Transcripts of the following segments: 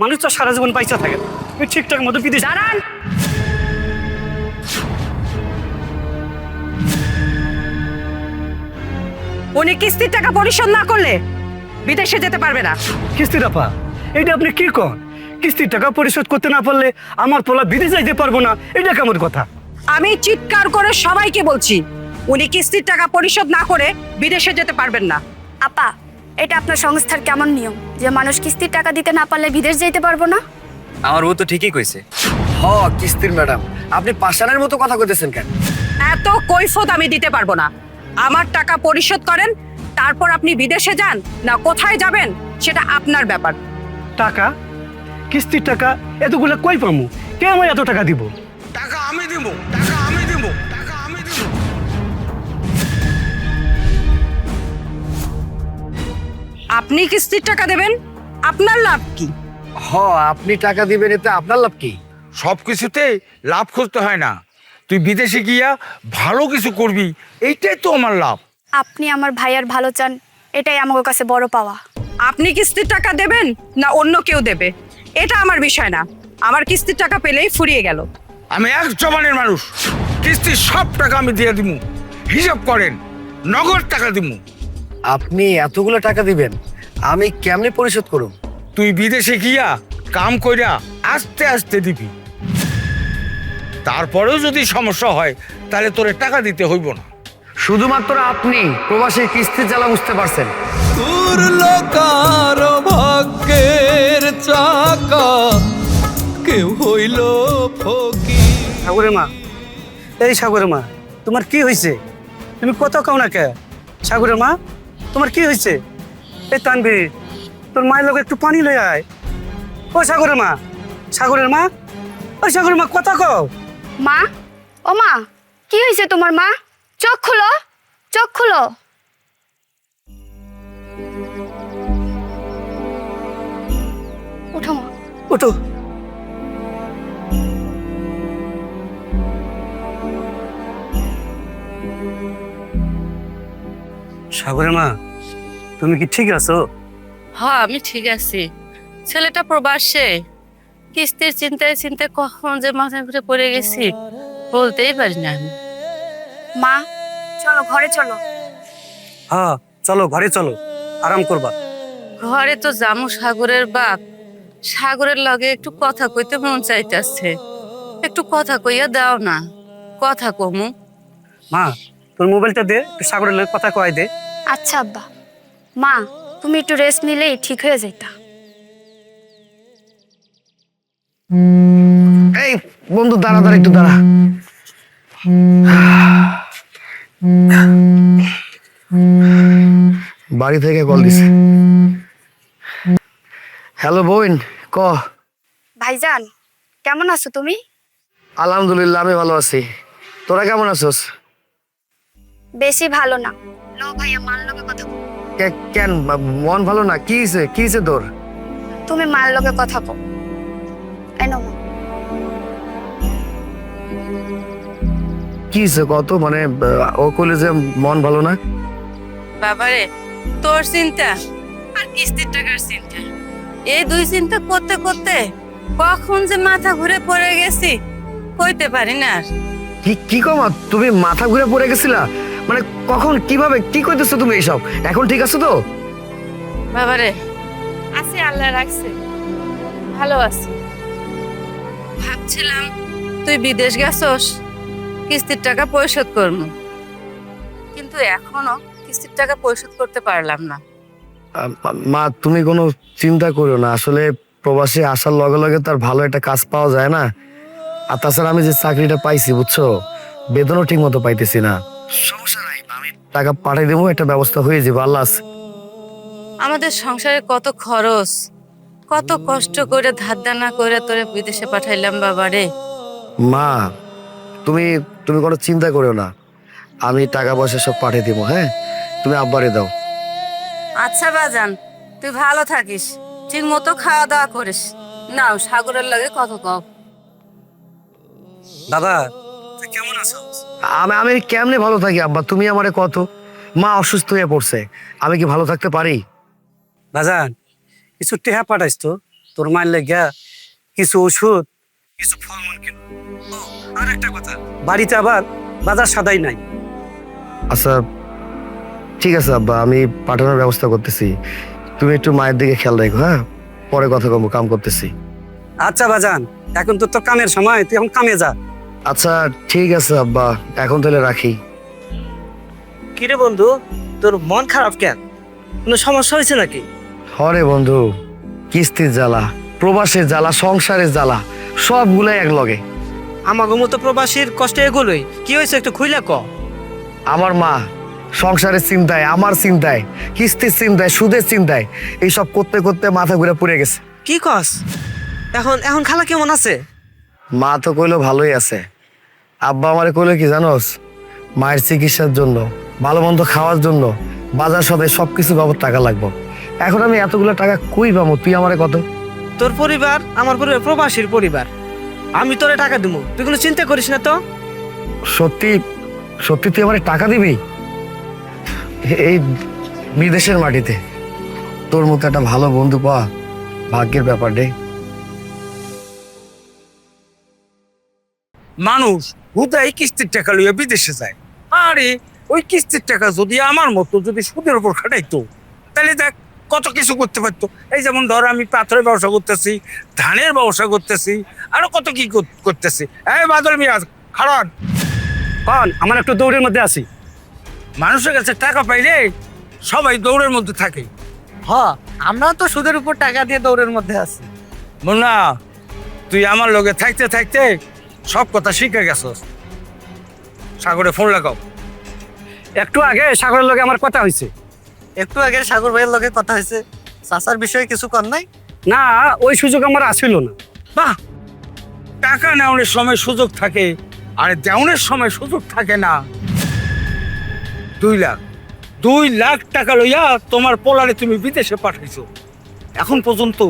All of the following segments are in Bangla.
মানুষ তো সারা জীবন পয়সা থাকে, তুমি ঠিকঠাক মতো বিদেশ দাঁড়ান। উনি কিস্তির টাকা পরিশোধ না করলে বিদেশে যেতে পারবে না। কিস্তির আপা, এটা আপনি কি কন? কিস্তির টাকা পরিশোধ করতে না পারলে আমার পোলা বিদেশ যাইতে পারবো না, এটা কেমন কথা? আমি চিৎকার করে সবাইকে বলছি, উনি কিস্তির টাকা পরিশোধ না করে বিদেশে যেতে পারবেন না। আপা, এটা আপনার সংস্থার কেমন নিয়ম যে মানুষ কিস্তির টাকা দিতে না পারলে বিদেশ যেতে পারবো না? আমার বউ তো ঠিকই কইছে। কিস্তির ম্যাডাম, আপনি পাষাণের মতো কথা কইতেছেন কেন? এত কৈফত আমি দিতে পারবো না। আমার টাকা পরিশোধ করেন, তারপর আপনি বিদেশে যান না কোথায় যাবেন সেটা আপনার ব্যাপার। টাকা, কিস্তির টাকা এতগুলো কই পামু? কে আমার এত টাকা দিব? টাকা আমি দিব, টাকা আমি দিব, টাকা আমি দিব। আপনি কিস্তির টাকা দেবেন, আপনার লাভ কি? আপনি টাকা দিবেন, এতে আপনার লাভ কি? সব কিছুতে লাভ খুঁজতে হয় না, তুই বিদেশে গিয়া ভালো কিছু করবি, এইটাই তো আমার লাভ। আপনি আমার ভাইয়ার ভালো চান, এটাই আমার কাছে বড় পাওয়া। আপনি কিস্তির টাকা দেবেন না অন্য কেউ দেবে, এটা আমার বিষয় না। আমার কিস্তির টাকা পেলেই ফুরিয়ে গেল। আমি এক জবানের মানুষ, কিস্তির সব টাকা আমি দিয়ে দিব। হিসাব করেন, নগদ টাকা দিব। আপনি এতগুলো টাকা দিবেন, আমি কেমনে পরিশোধ করুম? তুই বিদেশে গিয়া কাম কইরা আস্তে আস্তে দিবি। তারপরেও যদি সমস্যা হয় তাহলে তোরে টাকা দিতে হইব না। শুধুমাত্র আপনি প্রবাসী কিস্তির জ্বালা বুঝতে পারছেন। কার ভাগ্যের চাকা কেউ হইল ফকির। সাগরের মা, এই সাগরের মা, তোমার কি হয়েছে? তুমি কত কাও না কে? সাগরের মা, তোমার কি হয়েছে? এই তানবি, তোর মায়ের লোক একটু পানি লয়ে আয়। ও সাগরের মা, সাগরের মা, ওই সাগরের মা কথা কও। মা, ও মা, কি হয়েছে তোমার? মা, চোখ খুলো, চোখ খুলো। উঠো মা। ওঠো। সাগরের মা, তুমি কি ঠিক আছো? হ্যাঁ, আমি ঠিক আছি। ছেলেটা প্রবাসে, কিস্তির চিন্তায় চিন্তায় কখন যে মাথা ঘুরে পড়ে গেছি বলতেই পারি না আমি। মা, চলো ঘরে চলো। হ্যাঁ, চলো ঘরে চলো, আরাম করবা। ঘরে তো জামু সাগরের বাপ, সাগরের লগে একটু কথা কইতে মন চাইতেছে। একটু কথা কইয়া দাও না, কথা কমু। মা, তোর মোবাইলটা দে, একটু সাগরের লগে কথা কয় দে। আচ্ছা আব্বা। মা, তুমি একটু রেস্ট নিলেই ঠিক হয়ে যাইতা। এই বন্ধু, দাঁড়া দাঁড়া, একটু দাঁড়া। বাড়ি থেকে কল দিছে। হ্যালো বোন, ক। ভাইজান, কেমন আছো তুমি? আলহামদুলিল্লাহ, আমি ভালো আছি। তোরা কেমন আছোস? বেশি ভালো না। লো ভাইয়া, মার লগে কথা বল। কেন মন ভালো না? কি হয়েছে? কি হয়েছে তোর? তুমি মার লগে কথা কও। এই নাও মা। কি হয়েছে কত? মানে ও কইলে যে মন ভালো না। বাবারে, তোর চিন্তা আর কিস্তির টাকার চিন্তা, এই দুই চিন্তা করতে করতে কখন যে মাথা ঘুরে পড়ে গেছি কইতে পারি না আর। কি কি কমা, তুমি মাথা ঘুরে পড়ে গেছিলা? মানে কখন, কিভাবে, কি কইতেছো তুমি এইসব? এখন ঠিক আছো তো? বাবারে, আছি, আল্লাহ রাখছে, ভালো আছি। ভাবছিলাম তুই বিদেশ গেছস, কিস্তির টাকা পরিশোধ করবো, কিন্তু এখনো কিস্তির টাকা পরিশোধ করতে পারলাম না। মা, তুমি কোনো চিন্তা করো না। আসলে প্রবাসী আসার লগে লগে তার ভালো একটা কাজ পাওয়া যায় না। আর তাছাড়া আমি যে চাকরিটা পাইছি, বুঝছো, বেতনও ঠিক মতো পাইতেছি না। সমস্যা নাই, আমি টাকা পাঠিয়ে দেবো, একটা ব্যবস্থা হয়ে যাবে, আল্লাহ আছে। আমাদের সংসারে কত খরচ, কত কষ্ট করে ধার দানা করে তোরে বিদেশে পাঠাইলাম বাবারে। মা, তুমি তুমি কোনো চিন্তা করো না, আমি টাকা পয়সা সব পাঠিয়ে দেবো। হ্যাঁ, তুমি আব্বারে দাও। আচ্ছা বাজান, তুই ভালো থাকিস, ঠিক মতো খাওয়া দাওয়া করিস। নাও, সাগরের লাগে কত কও। দাদা, তুই কেমন আছো? আমি কেমনে ভালো থাকি আব্বা, তুমি আমারে কত। মা অসুস্থ হয়ে পড়ছে, আমি কি ভালো থাকতে পারি? বাজান, কিছু টেহা পাঠাইস তো। তোর মায়ের লেগে কিছু ওষুধ, কিছু ফলমূল কিনো। ও, আর একটা কথা, বাড়িতে আবার বাজার সদাই নাই। আচ্ছা ঠিক আছে আব্বা, আমি পাঠানোর ব্যবস্থা করতেছি। তুমি একটু মায়ের দিকে খেয়াল রাখো, হ্যাঁ? পরে কথা কম, কাম করতেছি। আচ্ছা বাজান, এখন তো তোর কামের সময়, তুই এখন কামে যা। আচ্ছা ঠিক আছে আব্বা, এখন তাহলে রাখি। কিরে বন্ধু, তোর মন খারাপ কেন? কোনো সমস্যা হয়েছে নাকি? হরে বন্ধু, কিস্তির জ্বালা, প্রবাসের জ্বালা, সংসারের জ্বালা, সবগুলাই এক লগে। আমাগো মতো প্রবাসীর কষ্ট এগুলোই। কি হয়েছে একটু খুইলা ক। আমার মা সংসারের চিন্তায়, আমার চিন্তায়, কিস্তির চিন্তায়, সুদের চিন্তায়, এইসব করতে করতে মাথা ঘুরে পড়ে গেছে। কি কস? এখন এখন খালা কেমন আছে? মা তো কইলো ভালোই আছে। আব্বা আমারে কইলো কি জানোস, মায়ের চিকিৎসার জন্য, ভালো মন্দ খাওয়ার জন্য, বাজার সদাই সবকিছু বাবদ টাকা লাগবে। এখন আমি এতগুলো টাকা কই পাবো, তুই আমারে কত? তোর পরিবার আমার পরিবার প্রবাসীর পরিবার, আমি তোরে টাকা দিব, তুই কোনো চিন্তা করিস না তো। সত্যি সত্যি তুই আমারে টাকা দিবি? এই বিদেশের মাটিতে তোর মতো একটা ভালো বন্ধু পাওয়া ভাগ্যের ব্যাপার রে। মানুষ হুদাই কিস্তির টাকা লইয়া বিদেশে যায়। আরে ওই কিস্তির টাকা যদি আমার মতো যদি সুদের উপর খাটাইতো, তাহলে দেখ কত কিছু করতে পারতো। এই যেমন ধর আমি পাথরের ব্যবসা করতেছি, ধানের ব্যবসা করতেছি, আরো কত কি করতেছি। এই বাদল মিয়া খারাপ, কন, আমার একটু দৌড়ের মধ্যে আছি। মানুষের কাছে টাকা পাইলে সবাই দৌড়ের মধ্যে থাকে। হ, আমরাও তো সুদের উপর টাকা দিয়ে দৌড়ের মধ্যে আছি। মুন্না, তুই আমার লগে থাকতে থাকতে সব কথা শিখে গেছস। সাগরে ফোন লাগাও। একটু আগে সাগরের লগে আমার কথা হয়েছে। একটু আগে সাগর ভাইয়ের লগে কথা হয়েছে, চাচার বিষয়ে কিছু কর নাই? না, ওই সুযোগ আমার আসিল না। বাহ, টাকা নেওয়ার সময় সুযোগ থাকে আর দেওয়ার সময় সুযোগ থাকে না। 2 লাখ টাকা লইয়া তোমার পোলারে তুমি বিদেশে পাঠাইছো, এখন পর্যন্ত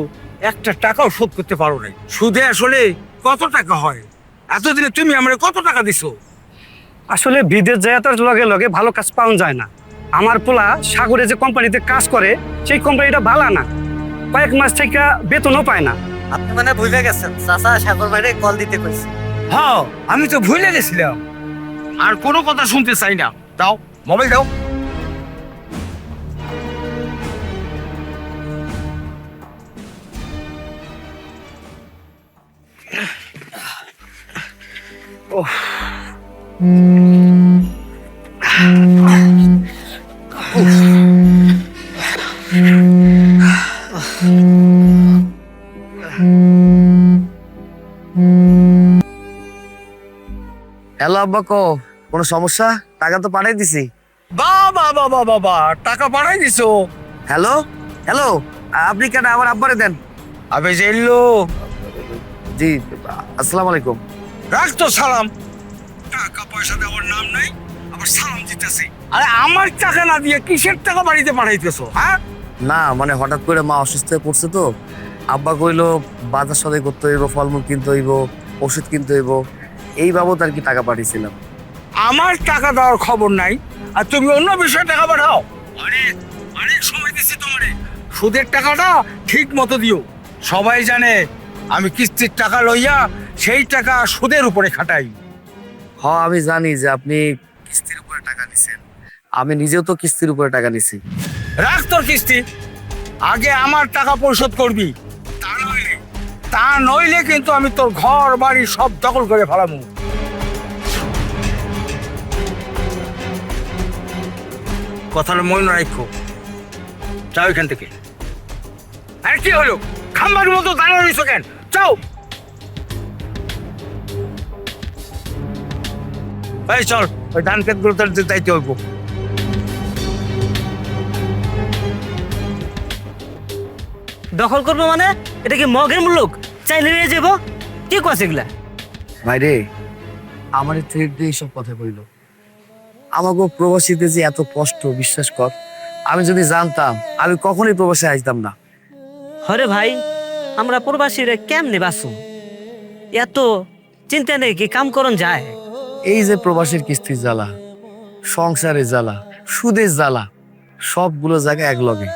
একটা টাকাও শোধ করতে পারো নাই। সুদে আসলে কত টাকা হয়? এতদিনে তুমি আমরা কত টাকা দিছো? আসলে বিদেশ যায় তার লগে লগে ভালো কাজ পাওয়া যায় না। আমার পোলা সাগরে যে কোম্পানিতে কাজ করে, সেই কোম্পানিটা ভালো না, কয়েক মাস থেকে বেতনও পায় না। আপনি মানে ভুলে গেছেন, চাচা সাগর ভাইরে কল দিতে কইছে। হ্যাঁ, আমি তো ভুলে গেছিলাম। আর কোনো কথা শুনতে চাই না। দাও মোবাইল দাও। হ্যালো আব্বা, কো কোনো সমস্যা? টাকা তো পাঠাই দিছি। বাবা বাবা বাবা, টাকা পাঠাই দিছো? হ্যালো হ্যালো, আপনি কেন আমার আব্বারে দেন? আবে জেল্লো, জি আসসালামু আলাইকুম। রাখ তো সালাম। টাকা পয়সা দেওয়ার নাম নাই, আবার সালাম দিতেছি। আরে আমার টাকা না দিয়ে কিসের টাকা বাড়িতে পাঠাইতেছো? হ্যাঁ, না মানে হঠাৎ করে মা অসুস্থ হয়ে পড়ছে তো, আব্বা কইলো বাজার সদাই করতে হইব, ফলমূল কিনতে হইব, ওষুধ কিনতে হইব, এই বাবদ আর কি টাকা পাঠিয়েছিলাম। আমার টাকা দেওয়ার খবর নাই আর তুমি অন্য বিষয়ে টাকা পাঠাও। আরে অনেক সময় দিচ্ছি তোমারে, সুদের টাকাটা ঠিক মতো দিও। সবাই জানে আমি কিস্তির টাকা লইয়া সেই টাকা সুদের উপরে খাটাই। আমি জানি যে আপনি কিস্তির উপরে টাকা নিছেন, আমি নিজেও তো কিস্তির উপরে টাকা নিছি। রাখ তোর কিস্তি, আগে আমার টাকা পরিশোধ করবি। তা নইলে কিন্তু আমি তোর ঘর বাড়ি সব দখল করে ফেলামু। কথাটা মনে রাখো। যাও এখান থেকে। আরে কি হলো, খাম্বার মতো দাঁড়িয়ে রইছো কেন? যাও। এই চল, ওই ধান ক্ষেতগুলো তার দায়িত্ব হইব। দখল করবো মানে? এটা কি মগের মুলুক? চাইলে নিয়ে যাবো? কি কস এগুলা? ভাই রে, আমার থ্রেড দিয়ে এইসব কথা কইল। আমাকে প্রবাসীতে যে এত কষ্ট, বিশ্বাস কর, আমি যদি জানতাম আমি কখনোই প্রবাসে আসতাম না। হরে ভাই, আমরা প্রবাসীরা কেমনে বাঁচো? এত চিন্তা নেই কি কাম করন যায়? এই যে প্রবাসীর কিস্তির জ্বালা, সংসারের জ্বালা, সুদের জ্বালা, সবগুলো জায়গায় এক লগে।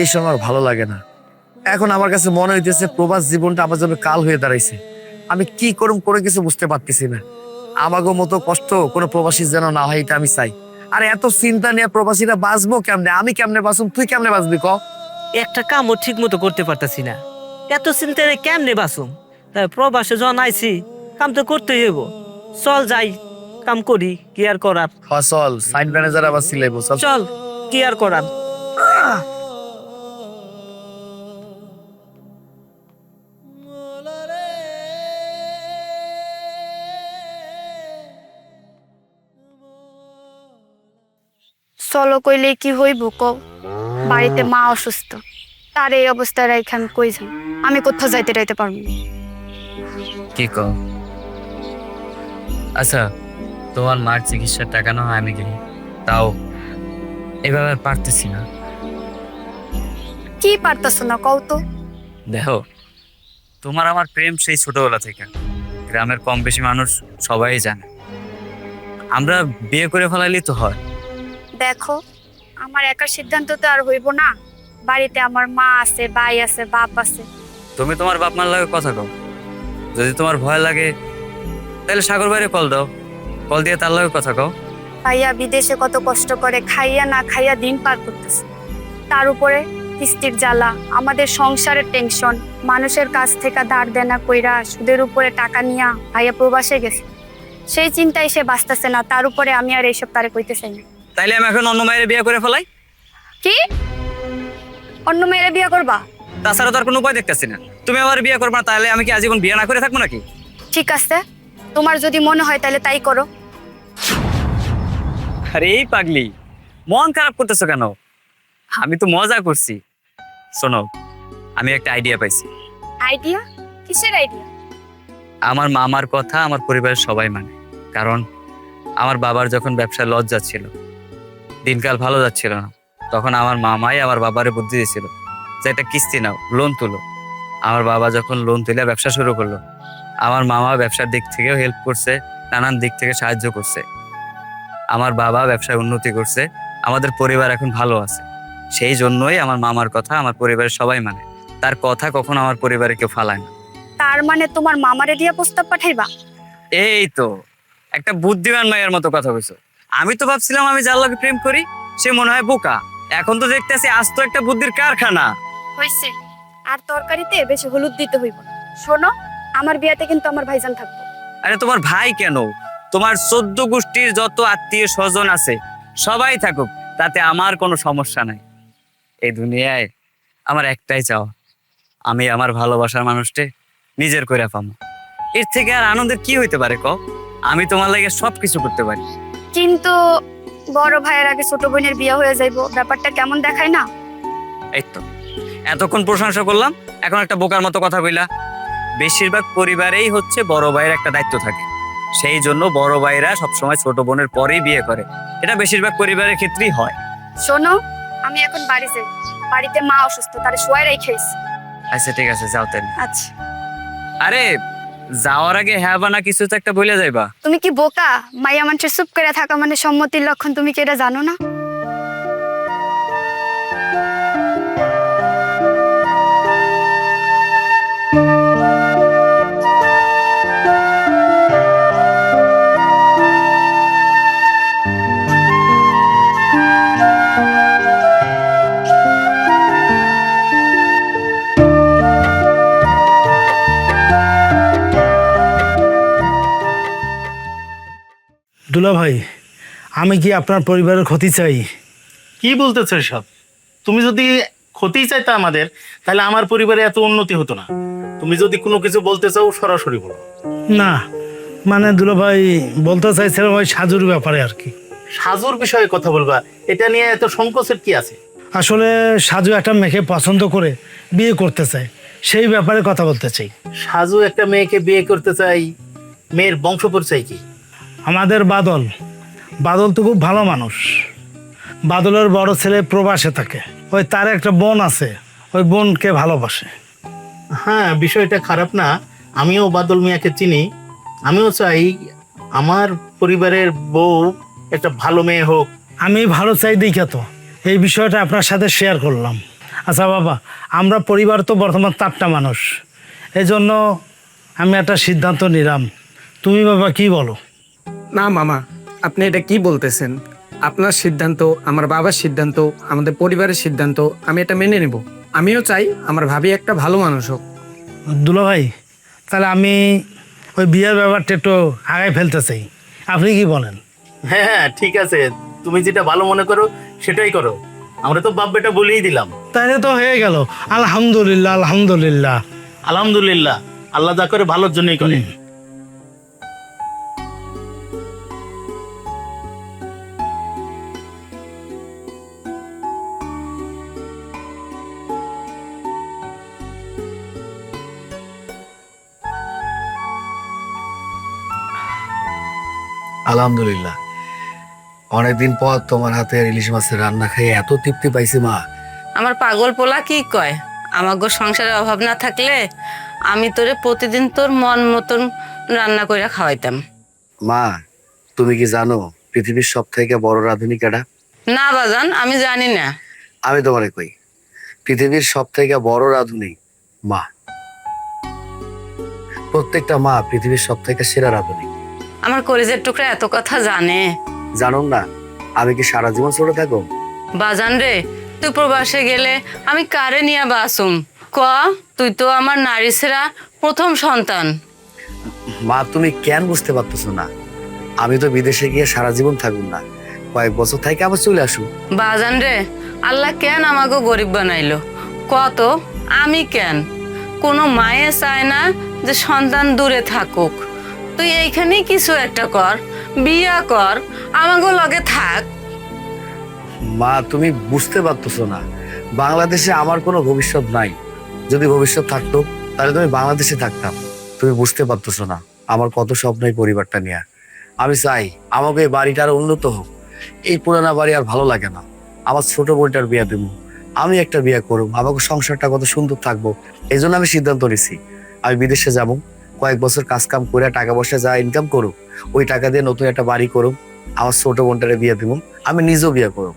এই সময় আর ভালো লাগে না। এখন আমার কাছে মনে হইতেছে প্রবাস জীবনটা আমার জন্য কাল হয়ে দাঁড়াইছে। আমি কি করুম করে কিছু বুঝতে পারতেছি না। আমাগো মতো কষ্ট কোনো প্রবাসীর যেন না হয় এটা আমি চাই। আর এত চিন্তা নিয়ে প্রবাসীরা বাঁচবো কেমনে? আমি কেমনে বাঁচুম, তুই কেমনে বাঁচবি ক? একটা কামও ঠিক মতো করতে পারতাছি না, এত চিন্তা নিয়ে কেমনে বাসুম? তাই প্রবাসে যখন আইছি কাম তো করতেই হইব। চল যাই, কাম করি, কি আর করার। চল, সাইড ম্যানেজার আবার সিলাইবো, চল। চল, কি আর করার। চলো কইলে কি হইব কও? বাড়িতে মা অসুস্থ, তার এই অবস্থায় রেখে আমি কই যাই? আমি কোথাও যাইতে পারবো না। কি কও? আচ্ছা, তোমার মার চিকিৎসার টাকা না হয় আমি গেলি, তাও এভাবে আর পারতেছি না। কি পারতাছ না কও তো? দেখো, তোমার আমার প্রেম সেই ছোটবেলা থেকে, গ্রামের কম বেশি মানুষ সবাই জানে। আমরা বিয়ে করে ফেলাইলেই তো হয়। দেখো, আমার একার সিদ্ধান্ত তো আর হইব না। বাড়িতে আমার মা আছে, ভাই আছে, বাপ আছে। তুমি তোমার বাপ মার লাগে কথা কও। যদি তোমার ভয় লাগে তাহলে সাগর বাইরে কল দাও, কল দিয়ে তার লাগে কথা কও। ভাইয়া বিদেশে কত কষ্ট করে খাইয়া না খাইয়া দিন পার করতেছে, তার উপরে কিস্তির জ্বালা, আমাদের সংসারের টেনশন, মানুষের কাছ থেকে ধার দেনা কইরা সুদের উপরে টাকা নিয়া ভাইয়া প্রবাসে গেছে। সেই চিন্তায় সে বাঁচতেছে না, তার উপরে আমি আর এইসব তারে কইতে চাই না। তাইলে আমি এখন অন্য মায়ের বিয়ে করে ফেলাই? কি অন্য মেয়েরে বিয়ে করবা? তাছাড়া তো আর কোনো উপায় দেখতেছি না। তুমি আমার বিয়ে করবে না, তাহলে আমি কি আজীবন বিয়ে না করে থাকবো নাকি? ঠিক আছে, তোমার যদি মনে হয় তাহলে তাই করো। আরে এই পাগলি, মন খারাপ করতেছো কেন? আমি তো মজা করছি। শোনো, আমি একটা আইডিয়া পাইছি। আইডিয়া? কিসের আইডিয়া? আমার মামার কথা আমার পরিবারের সবাই মানে। কারণ আমার বাবার যখন ব্যবসায় লস যাচ্ছিল, দিনকাল ভালো যাচ্ছিল না, তখন আমার মামাই আমার বাবারে বুদ্ধি দিয়েছিল যে একটা কিস্তি নাও, লোন তুলো। আমার বাবা যখন লোন তুলে ব্যবসা শুরু করলো, আমার মামা ব্যবসার দিক থেকেও হেল্প করছে, নানান দিক থেকে সাহায্য করছে। আমার বাবা ব্যবসায় উন্নতি করছে, আমাদের পরিবার এখন ভালো আছে। সেই জন্যই আমার মামার কথা আমার পরিবারের সবাই মানে। তার কথা কখনো আমার পরিবারে কেউ ফালায় না। তার মানে তোমার মামারে দিয়া প্রস্তাব পাঠাইবা? এই তো একটা বুদ্ধিমান মায়ের মতো কথা কইছো। আমি তো ভাবছিলাম আমি যার লগে প্রেম করি সে মনে হয় বোকা, এখন তো দেখতেছি আজ তো একটা বুদ্ধির কারখানা। হইছে, আর তরকারিতে বেশি হলুদ দিতে হইব না। শোনো, আমার বিয়াতে কিন্তু আমার ভাইজান থাকবে। আরে তোমার ভাই কেন, তোমার 14 গোষ্ঠীর যত আত্মীয় স্বজন আছে সবাই থাকুক, তাতে আমার কোনো সমস্যা নাই। এই দুনিয়ায় আমার একটাই চাওয়া, আমি আমার ভালোবাসার মানুষকে নিজের করে পাবো। এর থেকে আর আনন্দের কি হইতে পারে ক? আমি তোমার লাগে সবকিছু করতে পারি। কিন্তু বড় ভাইয়ের আগে ছোট বোনের বিয়ে হয়ে যাইবো, ব্যাপারটা কেমন দেখায় না? এই তো এতক্ষণ প্রশংসা করলাম, এখন একটা বোকার মতো কথা কইলা। বেশিরভাগ পরিবারেই হচ্ছে বড় ভাইয়ের একটা দায়িত্ব থাকে, সেই জন্য বড় ভাইরা সবসময় ছোট বোনের পরেই বিয়ে করে। এটা বেশিরভাগ পরিবারের ক্ষেত্রেই হয়। শোনো, আমি এখন বাড়ি যাই, বাড়িতে মা অসুস্থ, তারে শোয়াই রাইখাইছি। আচ্ছা ঠিক আছে, যাও তাহলে। আচ্ছা। আরে যাওয়ার আগে হ্যাঁ বা না কিছু তো একটা বলে যাইবা। তুমি কি বোকা? মাইয়া মানুষের চুপ করে থাকা মানে সম্মতির লক্ষণ, তুমি কি এটা জানো না? দুলা ভাই, আমি কি আপনার পরিবারের ক্ষতি চাই? কি বলতেছো এসব? তুমি যদি ক্ষতি চাইতে আমাদের, তাহলে আমার পরিবারে এত উন্নতি হতো না। তুমি যদি কোনো কিছু বলতে চাও সরাসরি বলো। না, মানে দুলা ভাই বলতে চাইছিলাম ওই সাজুর ব্যাপারে আর কি। সাজুর বিষয়ে কথা বলবা, এটা নিয়ে এত সংকোচের কি আছে? আসলে সাজু একটা মেয়েকে পছন্দ করে বিয়ে করতে চায়, সেই ব্যাপারে কথা বলতে চাই। সাজু একটা মেয়েকে বিয়ে করতে চাই, মেয়ের বংশ পরিচয় কি? আমাদের বাদল তো খুব ভালো মানুষ। বাদলের বড় ছেলে প্রবাসে থাকে, ওই তার একটা বোন আছে, ওই বোনকে ভালোবাসে। হ্যাঁ, বিষয়টা খারাপ না। আমিও বাদল মিয়াকে চিনি। আমিও চাই আমার পরিবারের বউ একটা ভালো মেয়ে হোক। আমি ভালো চাই দেখা তো এই বিষয়টা আপনার সাথে শেয়ার করলাম। আচ্ছা বাবা, আমরা পরিবার তো বর্তমান 4টা মানুষ, এই জন্য আমি একটা সিদ্ধান্ত নিলাম। তুমি বাবা কি বলো? না মামা, আপনি এটা কি বলতেছেন? আপনার সিদ্ধান্ত, আমার বাবার সিদ্ধান্ত, আমাদের পরিবারের সিদ্ধান্ত, আমি এটা মেনে নেব। আমিও চাই আমার ভাবি একটা ভালো মানুষ হোক। দুলা ভাই, তাহলে আমি ওই বিয়ের ব্যাপারটা একটু আগায় ফেলতে চাই, আপনি কি বলেন? হ্যাঁ হ্যাঁ, ঠিক আছে, তুমি যেটা ভালো মনে করো সেটাই করো। আমরা তো বাপ বেটা বলেই দিলাম। তাহলে তো হয়ে গেল। আলহামদুলিল্লাহ, আলহামদুলিল্লাহ। আলহামদুলিল্লাহ, আল্লাহ যা করে ভালোর জন্যই করে। আলহামদুলিল্লাহ, অনেকদিন পর তোমার হাতে ইলিশ মাছের রান্না খেয়ে এত তৃপ্তি পাইছি মা। আমার পাগল পোলা কি কয়, আমাগো সংসারের অভাব না থাকলে আমি তোরে প্রতিদিন তোর মন মতন রান্না কইরা খাওয়াইতাম। মা, তুমি কি জানো পৃথিবীর সব থেকে বড় রাঁধুনি কেডা? না বাজান, আমি জানি না। আমি তোমারে কই, পৃথিবীর সব থেকে বড় রাঁধুনি মা। প্রত্যেকটা মা পৃথিবীর সব থেকে সেরা রাঁধুনি। আমার কলিজার টুকরা এত কথা জানে। জানো না আমি কি সারা জীবন ছোট থাকো? বাজান রে, তুই প্রবাসে গেলে আমি কারে নিয়ে বাসুম ক? তুই তো আমার নারী ছেড়া প্রথম সন্তান। মা, তুমি কেন বুঝতে পারতেছো না? আমি তো বিদেশে গিয়ে সারা জীবন থাকুন না, কয়েক বছর থেকে আবার চলে আসু। বাজান রে, আল্লাহ কেন আমাকে গরিব বানাইলো কত? আমি কেন? কোনো মায়ে চায় না যে সন্তান দূরে থাকুক। তুই এইখানেই কিছু একটা কর, বিয়া কর, আমাকে লগে থাক। মা, তুমি বুঝতে পারতেছো না, বাংলাদেশে আমার কোনো ভবিষ্যৎ নাই। যদি ভবিষ্যৎ থাকতো তাহলে তুমি বাংলাদেশে থাকতাম। তুমি বুঝতে পারতেছো না আমার কত স্বপ্ন এই পরিবারটা নিয়ে। আমি চাই আমাকে এই বাড়িটা আরো উন্নত হোক। এই পুরানা বাড়ি আর ভালো লাগে না। আমার ছোট বোনটার বিয়ে দেবো, আমি একটা বিয়ে করবো, আমাকে সংসারটা কত সুন্দর থাকবো। এই জন্য আমি সিদ্ধান্ত নিছি আমি বিদেশে যাব, কয়েক বছর কাজ কাম করে টাকা পয়সা যা ইনকাম করুক, ওই টাকা দিয়ে নতুন একটা বাড়ি করুক, আমার ছোট বোনটারে বিয়ে দেবো, আমি নিজেও বিয়ে করব।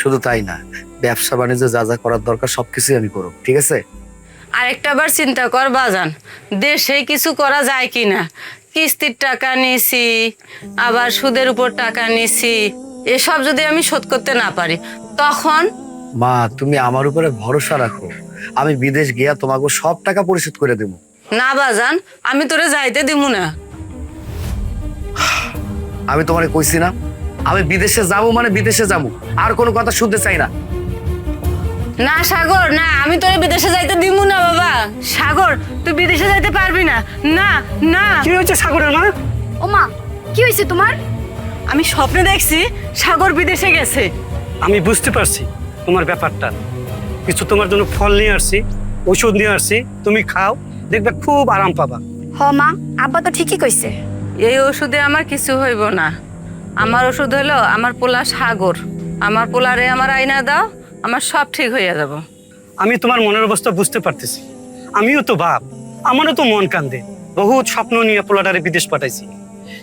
শুধু তাই না, ব্যবসা বাণিজ্য যা যা করার দরকার সবকিছুই আমি করব, ঠিক আছে? আরেকটা বার চিন্তা কর বাজান, দেশে কিছু করা যায় কিনা। কিস্তির টাকা নিছি, আবার সুদের উপর টাকা নিছি, এসব যদি আমি শোধ করতে না পারি তখন? মা, তুমি আমার উপরে ভরসা রাখো, আমি বিদেশ গিয়া তোমাকে সব টাকা পরিশোধ করে দেবো। না বাজান, আমি তোরে যাইতে দিব না। আমি তোমারে কইছি না, আমি বিদেশে যাব মানে বিদেশে যাব, আর কোনো কথা শুনতে চাই না। না সাগর, না, আমি তোরে বিদেশে যাইতে দিব না বাবা। সাগর, তুই বিদেশে যাইতে পারবি না। না না। কি হয়েছে সাগরের মা? ও মা, কি হয়েছে তোমার? আমি স্বপ্নে দেখছি সাগর বিদেশে গেছে। আমি বুঝতে পারছি তোমার ব্যাপারটা। কিছু তোমার জন্য ফল নিয়ে আসছি, ওষুধ নিয়ে আসছি, তুমি খাও, দেখবে খুব আরাম পাবা। হ মা, আব্বা তো ঠিকই কইছে। এই ওষুধে আমার কিছু হইব না। আমার ওষুধ হলো আমার পোলা সাগর। আমার পোলারে আমার আইনা দাও, আমার সব ঠিক হইয়া যাব। আমি তোমার মনের অবস্থা বুঝতে পারতেছি। আমিও তো বাপ, আমারও তো মন কান্দে। বহুত স্বপ্ন নিয়ে পোলাটারে বিদেশ পাঠাইছি,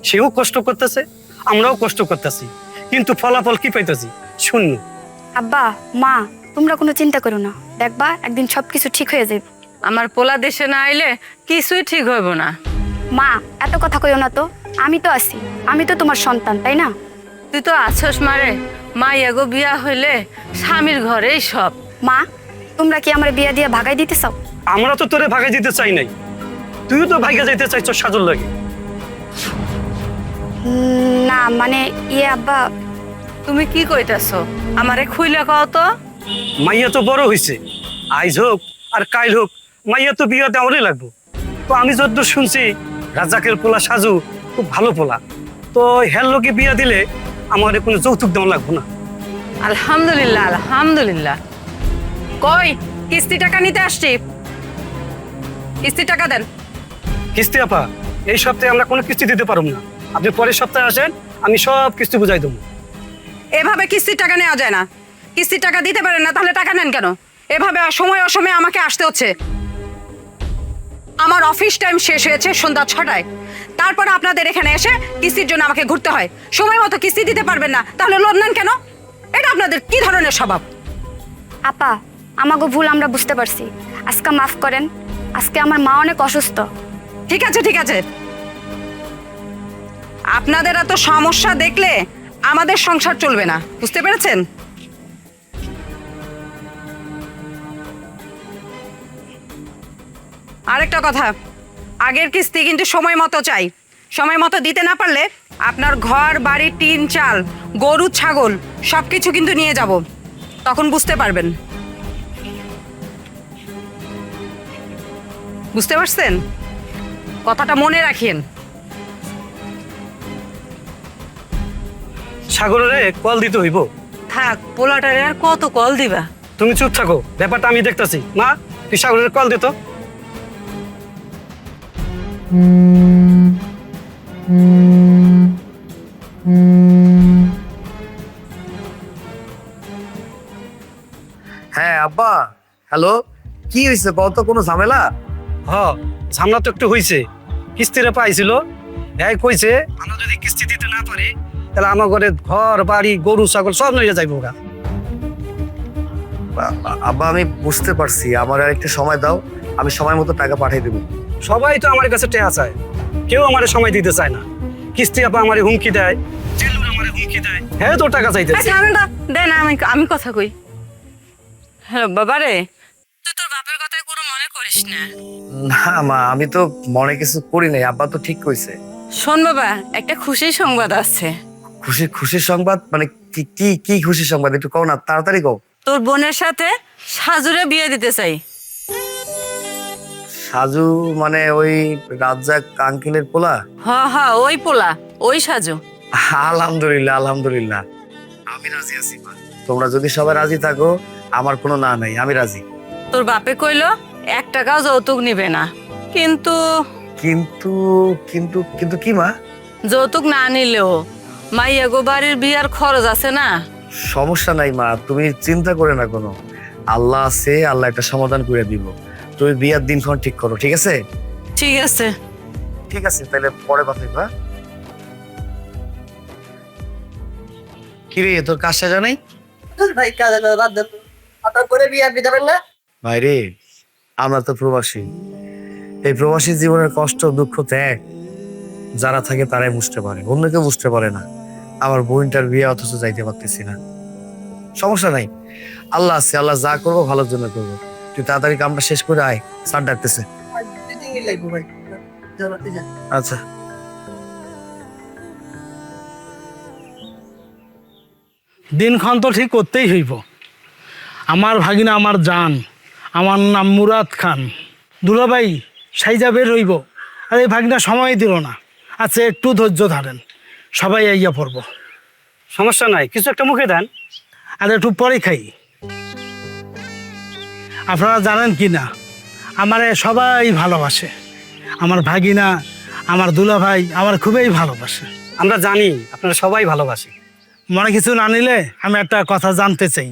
সেও কষ্ট করতেছে, আমরাও কষ্ট করতেছি, কিন্তু ফলাফল কি পাইতেছি? শূন্য। আব্বা, মা, তোমরা কোনো চিন্তা করো না, দেখবা একদিন সবকিছু ঠিক হয়ে যাবে। আমার পোলা দেশে না আইলে কিছুই ঠিক হইব না। মা, এত কথা কইও না তো, আমি তো আছি, আমি তো তোমার সন্তান, তাই না? তুই তো আছস মারে, মা এগো বিয়া হইলে স্বামীর ঘরেই সব। মা, তোমরা কি আমার বিয়া দিয়ে ভাগাই দিতে চাও? আমরা তো তোরে ভাগে দিতে চাই নাই, তুইও তো ভাগে যাইতে চাইছ সাজল লাগে। না মানে আব্বা, তুমি কি কইতাছ? আমারে খুইলা কও তো। মাইয়া তো বড় হইছে, আইজ হোক আর কাইল হোক মাইয়া তো বিয়া দেওয়ারই লাগবো। তো আমি যতদূর শুনছি রাজাকের পোলা সাজু খুব ভালো পোলা, তো হের লোকে বিয়া দিলে আমার কোনো যৌতুক দেওয়া লাগবো না। আলহামদুলিল্লাহ, আলহামদুলিল্লাহ। কই কিস্তি টাকা নিতে আসছি, কিস্তি টাকা দেন। কিস্তি আপা, এই সপ্তাহে আমরা কোনো কিস্তি দিতে পারবো না, আপনি পরের সপ্তাহে আসেন, আমি সব কিস্তি বুঝাই দেবো। এভাবে কিস্তির টাকা নেওয়া যায় না। কিস্তির টাকা দিতে পারেন না, তাহলে টাকা নেন কেন? এভাবে অসময়ে অসময়ে আমাকে আসতে হচ্ছে। আমার অফিস টাইম শেষ হয়েছে সন্ধ্যা 6টায়, তারপর আপনাদের এখানে এসে কিস্তির জন্য আমাকে ঘুরতে হয়। সময় মতো কিস্তি দিতে পারবেন না, তাহলে লোন নেন কেন? এটা আপনাদের কি ধরনের স্বভাব? আপা, আমাকে ভুল আমরা বুঝতে পারছি। আজকে মাফ করেন, আজকে আমার মা অনেক অসুস্থ। ঠিক আছে ঠিক আছে, আপনাদের এত সমস্যা দেখলে আমাদের সংসার চলবে না, বুঝতে পেরেছেন? আরেকটা কথা, আগের কিস্তি কিন্তু সময় মতো চাই। সময় মতো দিতে না পারলে আপনার ঘর বাড়ি টিন চাল গরু ছাগল সবকিছু কিন্তু নিয়ে যাব, তখন বুঝতে পারবেন। বুঝতে পারছেন? কথাটা মনে রাখেন। সাগরে কল দিতে হইব। থাক, পোলাটারে আর কত কল দিবা? তুমি চুপ থাকো, ব্যাপারটা আমি দেখতাছি। মা, তুই সাগরের কল দিত। হ্যাঁ আব্বা, হ্যালো, কি হয়েছে? কত কোনো ঝামেলা? হ, ঝামেলা তো একটু হইছে। কিস্তিরে পাইছিল, এই কইছে আমরা যদি কিস্তি দিতে না পারি তাহলে আমার ঘরে ঘর বাড়ি গরু ছাগল সব নিয়ে যাইবো গা। আব্বা আমি বুঝতে পারছি, আমার আর একটু সময় দাও, আমি সময় মতো টাকা পাঠিয়ে দেবো। সবাই তো আমার কাছে টেহা চায়, কেউ আমার সময় দিতে চায় না। কিস্তি আপা আমার হুমকি দেয়, জেলুর আমার হুমকি দেয়, হ্যাঁ তোর টাকা চাইতেছে। ঠান্ডা দেন, আমি কথা কই। হ্যাঁ বাবারে, তুই তোর বাপের কথায় কোনো মনে করিস না। না মা, আমি তো মনে কিছু করি নাই, আব্বা তো ঠিক কইছে। শোন বাবা, একটা খুশির সংবাদ আছে। খুশির সংবাদ মানে কি কি কি খুশির সংবাদ? একটু কও না, তাড়াতাড়ি কও। তোর বোনের সাথে সাজুরে বিয়ে দিতে চাই। সাজু মানে ওই রাজ্জাক আঙ্কেলের পোলা? হ ওই পোলা, ওই সাজু। আলহামদুলিল্লাহ আলহামদুলিল্লাহ, আমি রাজি আছি মা। তোমরা যদি সবাই রাজি থাকো, আমার কোনো না নাই, আমি রাজি। তোর বাপে কইলো 1 টাকাও যৌতুক নিবে না, কিন্তু কিন্তু কিন্তু কিন্তু কি মা? যৌতুক না নিলেও মাইয়া গো বাড়ির বিয়ার খরচ আছে না। সমস্যা নাই মা, তুমি চিন্তা করে না কোনো। আল্লাহ আছে, আল্লাহ একটা সমাধান করে দিব। তুমি বিয়ার দিনক্ষণ ঠিক করো, ঠিক আছে? ঠিক আছে। ঠিক আছে, তাহলে পরে কথা হইবা। কি রে, তোর কাজ সাজা নাই? ভাই কাজে বাদ দেন, হঠাৎ করে বিয়ে আপনি যাবেন না? ভাই রে, আমরা তো প্রবাসী। এই প্রবাসী জীবনের কষ্ট দুঃখ ত্যাগ যারা থাকে তারাই বুঝতে পারে, অন্য কেউ বুঝতে পারে না। আমার বোনটার বিয়ে অথচ যাইতে পারতেছি না। সমস্যা নাই, আল্লাহ আছে, আল্লাহ যা করবো ভালোর জন্য করবো। তুই তাড়াতাড়ি কামটা শেষ করে আয়, স্যার ডাকতেছে। আচ্ছা। দিনক্ষণ তো ঠিক করতেই হইব। আমার ভাগিনা আমার জান, আমার নাম মুরাদ খান। দুলাভাই সাইজা বের হইব, আর এই ভাগিনা সময় দিল না। আচ্ছা একটু ধৈর্য ধরেন, সবাই আইয়া পড়ব। সমস্যা নাই, কিছু একটা মুখে দেন। আর একটু পরে খাই। আপনারা জানেন কি না, আমারে সবাই ভালোবাসে। আমার ভাগিনা, আমার দুলাভাই আমার খুবই ভালোবাসে। আমরা জানি আপনারা সবাই ভালোবাসে। মনে কিছু না নিলে আমি একটা কথা জানতে চাই।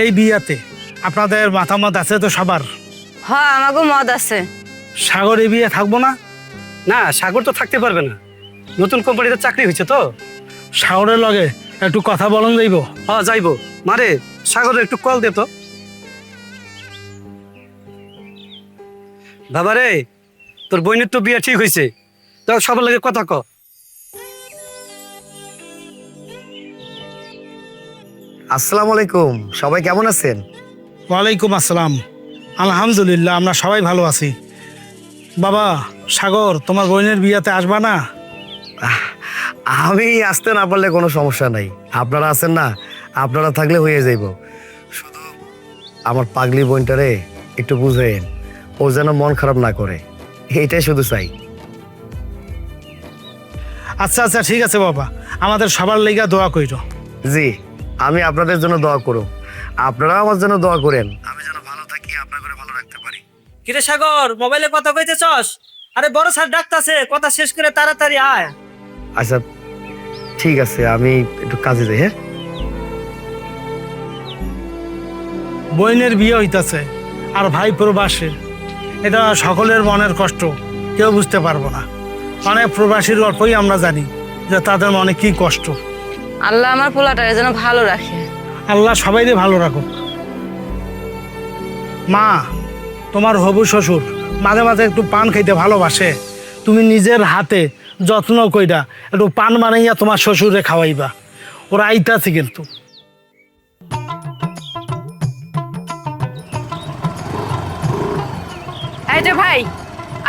এই বিয়াতে আপনাদের মতামত আছে তো সবার? হ্যাঁ, আমাগো মত আছে। সাগরে বিয়ে থাকবো না? না, সাগর তো থাকতে পারবে না, নতুন কোম্পানিতে চাকরি হয়েছে তো। সাগরের লগে একটু কথা বলন যাইব। হ্যাঁ যাইবো। মারে, সাগরের একটু কল দে তো। বাবা রে, তোর বোনের তো বিয়ে ঠিক হয়েছে, তো সবার লাগে কথা ক। আসসালামু আলাইকুম, সবাই কেমন আছেন? ওয়ালাইকুম আসসালাম। আলহামদুলিল্লাহ, আমরা সবাই ভালো আছি। বাবা সাগর, তোমার বোনের বিয়েতে আসবা না? আমি আসতে না পারলে কোনো সমস্যা নাই, আপনারা আছেন না, আপনারা থাকলে হয়ে যাইব। শুধু আমার পাগলি বোনটারে একটু বুঝেন, ও যেন মন খারাপ না করে, এইটাই শুধু চাই। আচ্ছা আচ্ছা ঠিক আছে বাবা, আমাদের সবার লেগা দোয়া কইর। জি, আমি আপনাদের জন্য দোয়া করব, আপনারাও আমার জন্য দোয়া করেন, আমি যেন ভালো থাকি, আপনার করে ভালো রাখতে পারি। কিরে সাগর, মোবাইলে কথা কইতেছস? আরে বড় স্যার ডাকতাছে, কথা শেষ করে তাড়াতাড়ি আয়। আচ্ছা ঠিক আছে, আমি একটু কাজে যাই। হ্যাঁ, বোনের বিয়ে হইতাছে আর ভাই প্রবাসে, এটা সকলের মনের কষ্ট, কেউ বুঝতে পারবো না। অনেক প্রবাসীর গল্পই আমরা জানি যে তাদের মনে কি কষ্ট। আল্লাহ আমার পোলাটারে যেন ভালো রাখে। আল্লাহ সবাইকে ভালো রাখুক। মা, তোমার হবু শ্বশুর মাঝে মাঝে একটু পান খাইতে ভালোবাসে। তুমি নিজের হাতে যত্ন কইরা একটু পান বানাইয়া তোমার শ্বশুরে খাওয়াইবা। ওরা আইতাছে কিন্তু। এই যে ভাই,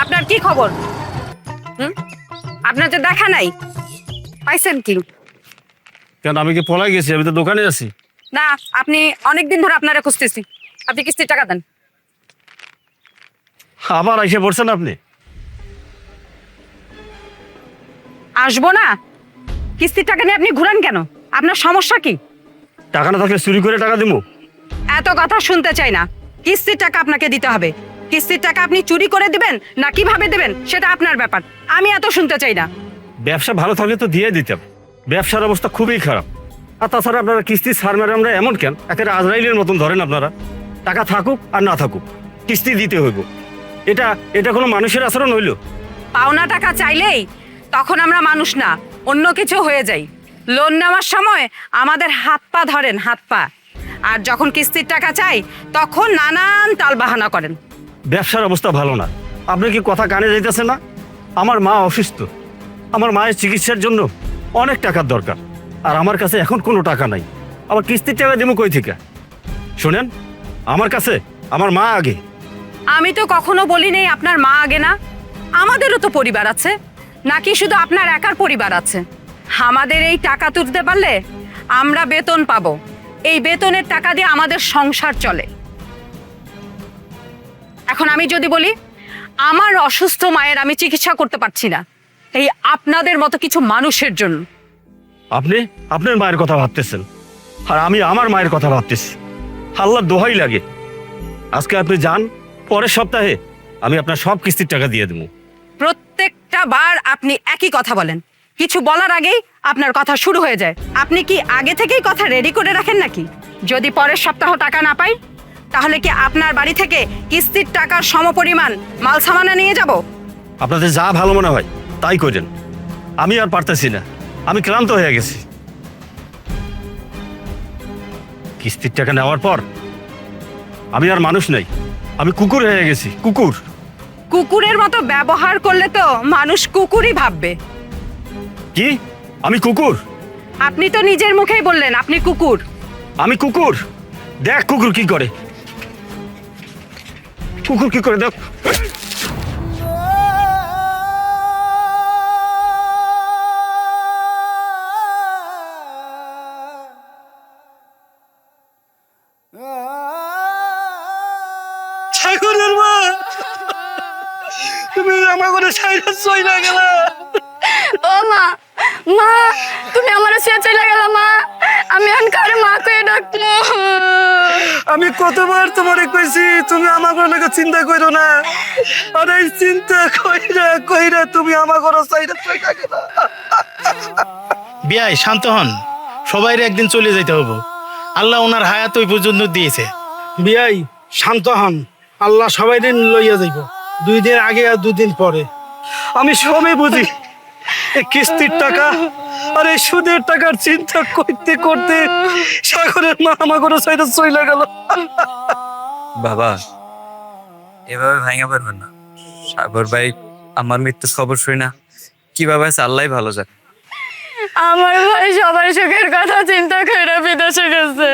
আপনার কি খবর? আপনার যে দেখা নাই, পাইছেন কি? কেন, আমি কি পলাই গেছি? আমি তো দোকানে আছি। না, আপনি অনেকদিন ধরে আপনারা খুঁজতেছি। আপনি কিস্তির টাকা দেন। আবার এসে পড়ছেন আপনি? আসবো না? কিস্তির টাকা নিয়ে আপনি ঘুরান কেন? আপনার সমস্যা কি? টাকা না থাকলে চুরি করে টাকা দিব? এত কথা শুনতে চাই না। কিস্তির টাকা আপনাকে দিতে হবে। কিস্তির টাকা আপনি চুরি করে দিবেন না কিভাবে দিবেন সেটা আপনার ব্যাপার, আমি এত শুনতে চাই না। ব্যবসা ভালো থাকলে তো দিয়ে দিতাম। ব্যবসার অবস্থা খুবই খারাপ। আর তাছাড়া আপনারা কিস্তি ছাড় মেরে আমরা এমন কেন? একেবারে আজরাইলের মতন ধরেন আপনারা। টাকা থাকুক আর না থাকুক কিস্তি দিতে হইব। এটা কোনো মানুষের আচরণ হইল? পাওনা টাকা চাইলেই তখন আমরা মানুষ না, অন্য কিছু হয়ে যাই। লোন নেওয়ার সময় আমাদের হাত পা ধরেন, হাত পা। আর যখন কিস্তির টাকা চাই তখন নানান টালবাহানা করেন। ব্যবসার অবস্থা ভালো না। আপনার কি কথা কানে যাইতেছে না? আমার মা অসুস্থ। আমার মায়ের চিকিৎসার জন্য অনেক টাকার দরকার। আর আমার কাছে এখন কোনো টাকা নাই। আবার কিস্তির টাকা দেবো কই থেকে? শোনেন, আমার কাছে আমার মা আগে। আমি তো কখনো বলি নেই আপনার মা আগে না। আমাদেরও তো পরিবার আছে, নাকি শুধু আপনার একার পরিবার আছে? আমাদের এই টাকা তুলতে পারলে আমরা বেতন পাবো। এই বেতনের টাকা দিয়ে আমাদের সংসার চলে। এখন আমি যদি বলি আমার অসুস্থ মায়ের আমি চিকিৎসা করতে পারছি না, এই আপনাদের মতো কিছু মানুষের জন্য। আপনি আপনার মায়ের কথা ভাবতেছেন, আর আমি আমার মায়ের কথা ভাবতেছি। আল্লাহর দোহাই লাগে, আজকে আপনি যান, পরের সপ্তাহে আমি আপনার সব কিস্তির টাকা দিয়ে দেবো। প্রত্যেকটা বার আপনি একই কথা বলেন, কিছু বলার আগেই আপনার কথা শুরু হয়ে যায়। আপনি কি আগে থেকেই কথা রেডি করে রাখেন নাকি? যদি পরের সপ্তাহ টাকা না পাই তাহলে কি আপনার বাড়ি থেকে কিস্তির টাকার সমপরিমাণ মাল সামানা নিয়ে যাব? আপনাদের যা ভালো মনে হয় তাই করেন। আমি আর পারতেছি না, আমি ক্লান্ত হয়ে গেছি। কিস্তির টাকা নেওয়ার পর আমি আর মানুষ নাই, আমি কুকুর হয়ে গেছি, কুকুর। কুকুরের মতো ব্যবহার করলে তো মানুষ কুকুরই ভাববে। কি? আমি কুকুর? আপনি তো নিজের মুখেই বললেন আপনি কুকুর। আমি কুকুর? দেখ কুকুর কি করে, কুকুর কি করে দেখ। ঠাকুরের মা, তুমি আমার করে সাইডে চইলা গেলা। ও মা, মা তুমি আমার ছেড়ে চলে গেল মা। আমি আনকারে মা কয়ে ডাকবো। আমি কতবার তোমারে কইছি তুমি আমার কোনো চিন্তা করো না, আর এই চিন্তা কইরা কইরা তুমি আমার কোনো সাইডে চইলা গেলা। বিয়াই শান্ত হন, সবাইরে একদিন চলে যেতে হবে। আল্লাহ ওনার হায়াত ওই পর্যন্ত দিয়েছে। বিয়াই শান্ত হন, আল্লাহ সবাই দিন লইয়া যাইব, 2 দিন আগে আর 2 দিন পরে। আমি সবই বুঝি, এই কিস্তির টাকা আর এই সুদের টাকার চিন্তা করতে করতে সাগরের মা আমার কোনো সাইডে চইলা গেল। বাবা, এভাবে ভাঙা পারবেন না। সাগর ভাই আমার মৃত্যুর খবর শুই না কিভাবে আছে আল্লাহ ভালো জানে। আমার ভাই সবার সুখের কথা চিন্তা করে বিদেশে গেছে,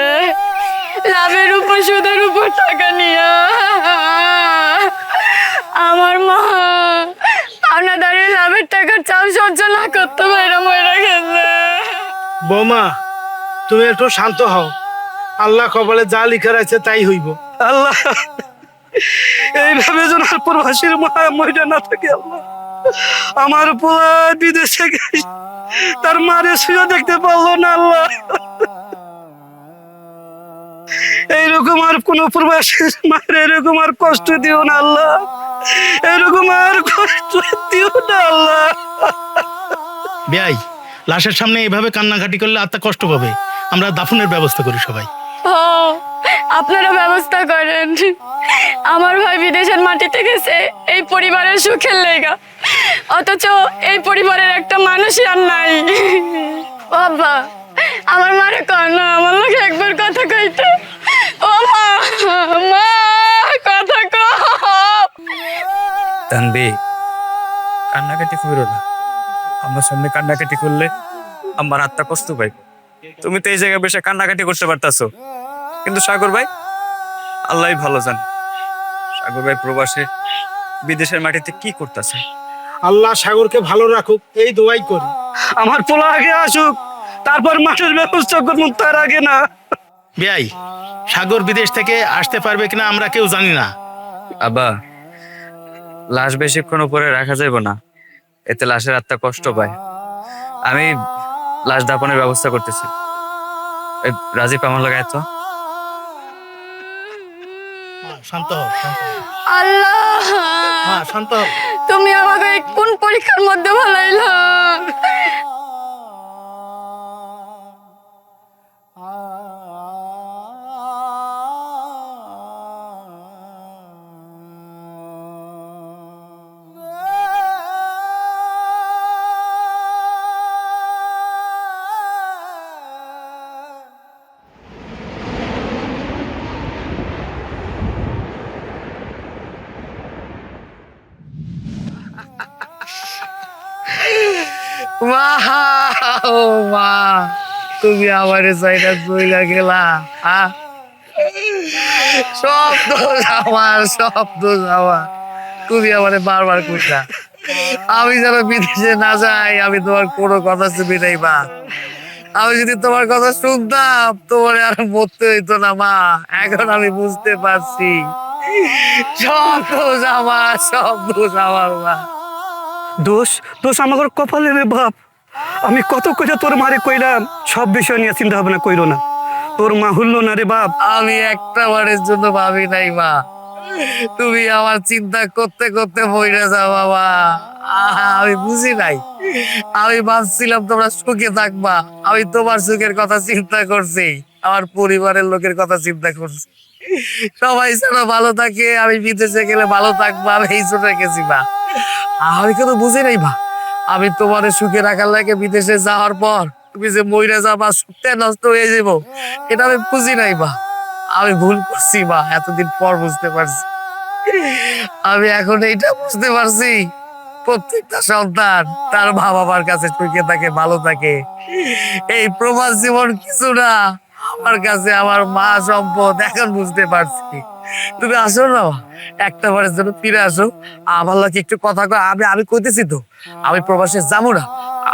লাভের উপর সুদের উপর টাকা নিয়ে। আমার মা পাওনাদারের লাভের টাকার চাপ সহ্য না করতে পারে মরে গেছে। বৌমা, তুমি একটু শান্ত হও, আল্লাহ কপালে যা লিখা আছে তাই হইব। আল্লাহ, এইভাবে যেন আর প্রবাসীর মা মইটা না থাকে। আল্লাহ, আমার পোলা বিদেশে গেছে, তার মারে শুয়ে দেখতে পারলো না। আল্লাহ, এইরকম আর কোন প্রবাসীর মায়ের এরকম আর কষ্ট দিও না। আল্লাহ, এরকম আর কষ্ট দিও না। আল্লাহ, বিয়াই লাশের সামনে এভাবে কান্নাকাটি করলে আত্মা কষ্ট পাবে। আমরা দাফনের ব্যবস্থা করি সবাই। ও আপনারা ব্যবস্থা করেন। আমার ভাই বিদেশের মাটিতে গেছে এই পরিবারের সুখের লেগা, অথচ এই পরিবারের একটা মানুষই আর নাই। বাবা, আমার মারে কর না, আমার লোক একবার কথা কইতে। ও মা, মা তানবি, কান্নাকাটি করো না। আমার সামনে কান্নাকাটি করলে আমার আত্মা কষ্ট পাই। তুমি তো এই জায়গায় বসে কান্নাকাটি করতে পারতাছো, কিন্তু সাগর ভাই আল্লাহ ভালো জান সাগর ভাই প্রবাসে বিদেশের মাটিতে কি করতেছে। আল্লাহ সাগরকে ভালো রাখুক এই দোয়াই করি। আমার পোলা আগে আসুক, তারপর মাঠের ব্যবস্থা করবো, তার আগে না। বিয়াই, সাগর বিদেশ থেকে আসতে পারবে কিনা আমরা কেউ জানি না। আব্বা, লাশ বেশিক্ষণ উপরে রাখা যাবে না, এতে লাশের আত্মা কষ্ট পায়। আমি লাশ দাপনের ব্যবস্থা করতেছি। রাজীব আমার লাগায় তো। শান্ত হও, শান্ত হও। আল্লাহ, হ্যাঁ, শান্ত হও। তুমি আমাকে কোন পরীক্ষার মধ্যে ভালাইলা? মা, ও মা, তুমি আমারে চাইনা চইলা গেলা। সব দোষ আমার, সব দোষ আমার। তুমি আমারে বারবার কইলা আমি যেন বিদেশে না যাই, আমি তোমার কোনো কথা শুনি নাই মা। আমি যদি তোমার কথা শুনতাম তোমার আর মরতে হইতো না মা। এখন আমি বুঝতে পারছি সব দোষ আমার, সব দোষ আমার মা। দোষ দোষ আমার কপালে রে বাপ। আমি কত করে তোর মারে কইলাম সব বিষয় নিয়ে চিন্তা ভাবনা কইরো না, তোর মা হুললো না রে বাপ। আমি একটা বারের জন্য ভাবি নাই মা, তুমি আমার চিন্তা করতে করতে মরে যাও বাবা। আমি বুঝি নাই, আমি ভাবছিলাম তোমরা সুখে থাকবা। আমি তোমার সুখের কথা চিন্তা করছি, আমার পরিবারের লোকের কথা চিন্তা করছি। সবাই যেন ভালো থাকে, আমি বিদেশে গেলে ভালো থাকবো, আমি এই জন্য গেছি মা। আমি কিন্তু বুঝি নাই মা, আমি তোমার সুখে রাখার লাগে বিদেশে যাওয়ার পর তুমি যে মইরা যাবা, সুখটা নষ্ট হয়ে যাবো, এটা আমি বুঝি নাই মা। আমি ভুল করছি মা, এতদিন পর বুঝতে পারছি। আমি এখন এইটা বুঝতে পারছি, প্রত্যেকটা সন্তান তার মা বাবার কাছে সুখে থাকে, ভালো থাকে। এই প্রবাস জীবন কিছু না, আমার কাছে আমার মা সম্পদ। এখন বুঝতে পারছি। তুমি আসো না মা, একটা বারের জন্য ফিরে আসো। আমার লাগে একটু কথা কয়। আমি কইতেছি তো আমি প্রবাসে যাবো না,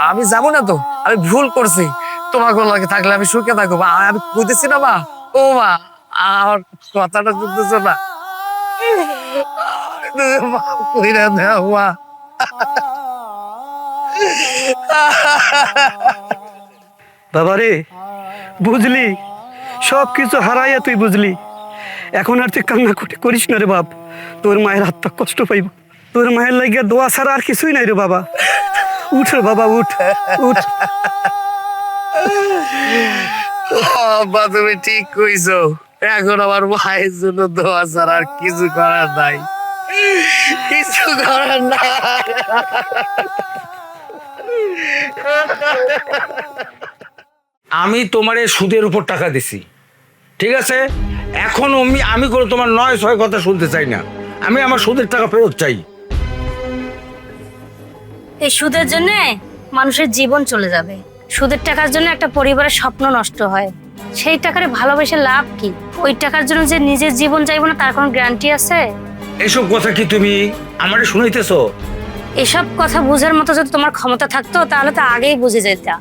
আমি যাবো না তো, আমি ভুল করছি। তোমার লাগে থাকলে আমি সুখে থাকবো। আমি কইতেছি না মা, ও মা, আমার কথাটা শুনতেছো না? তুমি মাফ কইরা দাও মা। বাবা রে, বুঝলি সব কিছু হারাইয়া তুই বুঝলি। এখন আর তুই কান্নাকুটি করিস না রে বাপ, তোর মায়ের আত্মা কষ্ট পাইব। তোর মায়ের লাগিয়া দোয়া ছাড়া আর কিছুই নাই রে বাবা। উঠ রে বাবা, উঠ উঠ। বাবা তুমি ঠিক কইছো, এখন আমার মায়ের জন্য দোয়া ছাড়া আর কিছু করার নাই, কিছু করার নাই। আমি তোমারে সুদের উপর টাকা দিছি, ঠিক আছে? এখন আমি কোনো তোমার 9-6 কথা শুনতে চাই না। আমি আমার সুদের টাকা ফেরত চাই। এই সুদের জন্য মানুষের জীবন চলে যাবে, সুদের টাকার জন্য একটা পরিবারের স্বপ্ন নষ্ট হয়। সেই টাকার ভালোবেসে লাভ কি? ওই টাকার জন্য যে নিজের জীবন যাইব না তার কোনো গ্যারান্টি আছে? এসব কথা কি তুমি আমারে শুনাইতেছো? এসব কথা বোঝার মতো যদি তোমার ক্ষমতা থাকতো তাহলে তো আগেই বুঝে যেতা।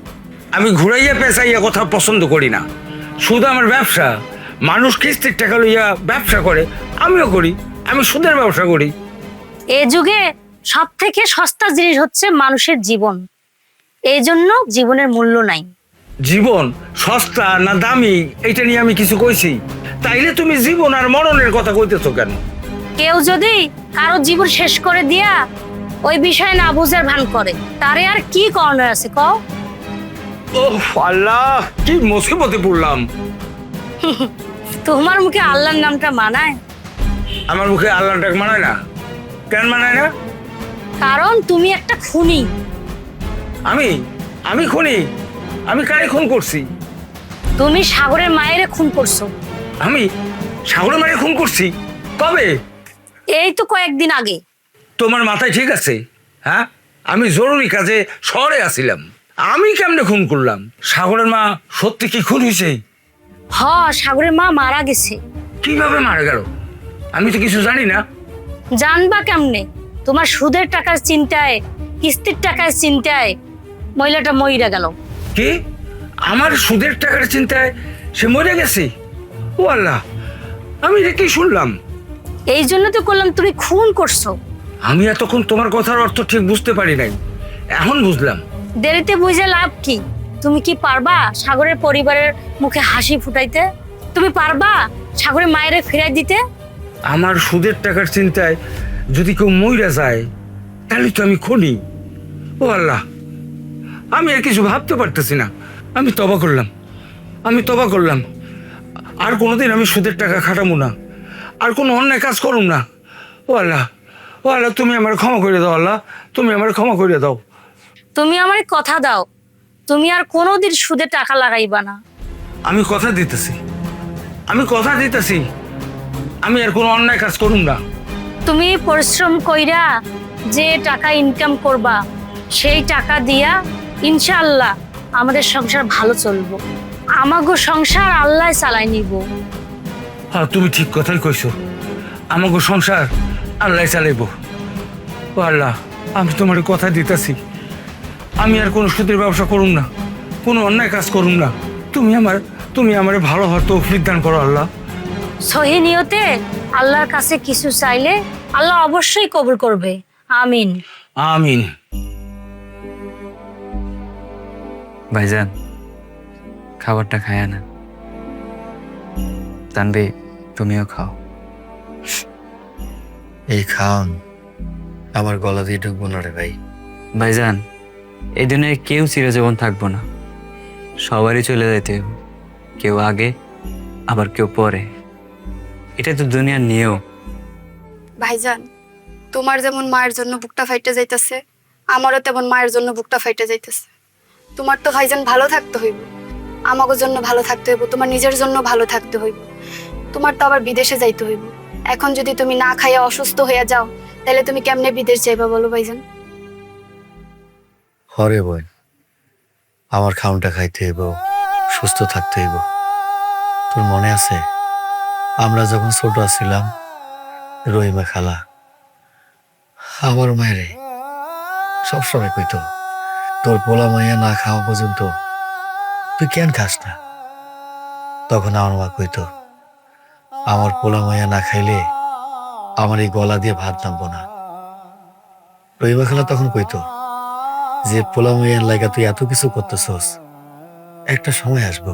আমি ঘুরাইয়া পেঁচাইয়া কথা পছন্দ করি না। সুদ আমার ব্যবসা, মানুষ কিস্তির টাকা লইয়া ব্যবসা করে, আমিও করি। আমি সুদের ব্যবসা করি। এ যুগে সব থেকে সস্তা জিনিস হচ্ছে মানুষের জীবন, এই জন্য জীবনের মূল্য নাই। জীবন সস্তা না দামি এটা নিয়ে আমি কিছু কইছি? তাইলে তুমি জীবন আর মরণের কথা কইতেছো কেন? কেউ যদি কারো জীবন শেষ করে দিয়া ওই বিষয়ে না বুঝার ভান করে, তারে আর কি করণীয় আছে কও? ওহ আল্লাহ, কি মুসিবতে পড়লাম। তোমার মুখে আল্লাহর নামটা মানায়? আমার মুখে আল্লাহর ডাক মানায় না? কেন মানায় না? কারণ তুমি একটা খুনি। আমি খুনি? আমি কারে খুন করছি? তুমি সাগরের মায়েরে খুন করছো। আমি সাগরের মায়ের খুন করছি? কবে? এই তো কয়েকদিন আগে। তোমার মাথায় ঠিক আছে? হ্যাঁ, আমি জরুরি কাজে শহরে আসিলাম, আমি কেমনে খুন করলাম? সাগরের মা সত্যি কি খুন হয়েছে? সাগরের মা মারা গেছে। কিভাবে মারা গেল? আমি তো কিছু জানি না। জানবা কেমনে? তোমার সুদের টাকার চিন্তায়, কিস্তির টাকার চিন্তায় মহিলাটা মইরা গেল। কি? আমার সুদের টাকার চিন্তায় সে মরে গেছে? ও আল্লাহ, আমি এটা কি শুনলাম? এই জন্য তো করলাম তুমি খুন করছো। আমি এতক্ষণ তোমার কথার অর্থ ঠিক বুঝতে পারি নাই, এখন বুঝলাম। দেরিতে বুঝে লাভ কি? তুমি কি পারবা সাগরের পরিবারের মুখে হাসি ফুটাইতে? তুমি পারবা সাগরের মায়েরে ফিরাই দিতে? আমার সুদের টাকার চিন্তায় যদি কেউ মইরা যায় তাহলে তো আমি খুনি। ও আল্লাহ, আমি আর কিছু ভাবতে পারতেছি না। আমি তবা করলাম, আর কোনোদিন আমি সুদের টাকা খাটাবো না, আর কোনো অন্যায় কাজ করুম না। ও আল্লাহ, তুমি আমার ক্ষমা করে দাও। আল্লাহ, তুমি আমার ক্ষমা করে দাও। তুমি আমারে কথা দাও, তুমি আর কোনোদিন সুদে টাকা লাগাইবা না। আমি কথা দিতেছি, আমি আর কোনো অন্যায় কাজ করুম না। তুমি পরিশ্রম কইরা যে টাকা ইনকাম করবা, সেই টাকা দিয়া ইনশাআল্লাহ আমাদের সংসার ভালো চলবো। আমাগো সংসার আল্লাহ চালাই নিব। হ্যাঁ, তুমি ঠিক কথাই কইছো, আমাকে সংসার আল্লাহ চালাইব। ও আল্লাহ, আমি তোমার কথা দিতেছি, আমি আর কোনো সুদের ব্যবসা করুম না, কোনো অন্যায় কাজ করুম না। তুমি আমার ভালো হওয়ার তৌফিক দান করো আল্লাহ। সহি নিয়তে আল্লাহর কাছে কিছু চাইলে আল্লাহ অবশ্যই কবুল করবে। আমিন। আমিন। ভাইজান, খাবারটা খায় না। তানবি, তুমিও খাও। এই খাওন আমার গলা দিয়ে ঢুকবো না রে ভাই। ভাইজান, এই দুনিয়ায় কেউ চিরজীবন থাকবো না, সবারই চলে যেতে হবে। কেউ আগে, আবার কেউ পরে। এটা তো দুনিয়ার নিয়ম। ভাইজান, তোমার যেমন মায়ের জন্য বুকটা ফাইটে যাইতেছে, আমারও তেমন মায়ের জন্য বুকটা ফাইটে যাইতেছে। তোমার তো ভাইজান ভালো থাকতে হইব, আমাগো জন্য ভালো থাকতে হইব, তোমার নিজের জন্য ভালো থাকতে হইব। তোমার তো আবার বিদেশে যাইতে হইব। এখন যদি তুমি না খাইয়া অসুস্থ হইয়া যাও, তাহলে তুমি কেমনে বিদেশ যাইবা বলো ভাইজান? হরে বোন, আমার খাউনটা খাইতে হইব, সুস্থ থাকতে হইব। তোর মনে আছে আমরা যখন ছোট ছিলাম, রহিমা খালা আমার মায়েরে সবসময় কইতো, তোর পোলা মাইয়া না খাওয়া পর্যন্ত তুই কেন খাস না? তখন আমার মা কইতো, আমার পোলা মাইয়া না খাইলে আমার এই গলা দিয়ে ভাত নামবো না। রহিমা খালা তখন কইতো, যে পোলা মাইয়ার লাগা তুই এত কিছু করতেছস, একটা সময় আসবো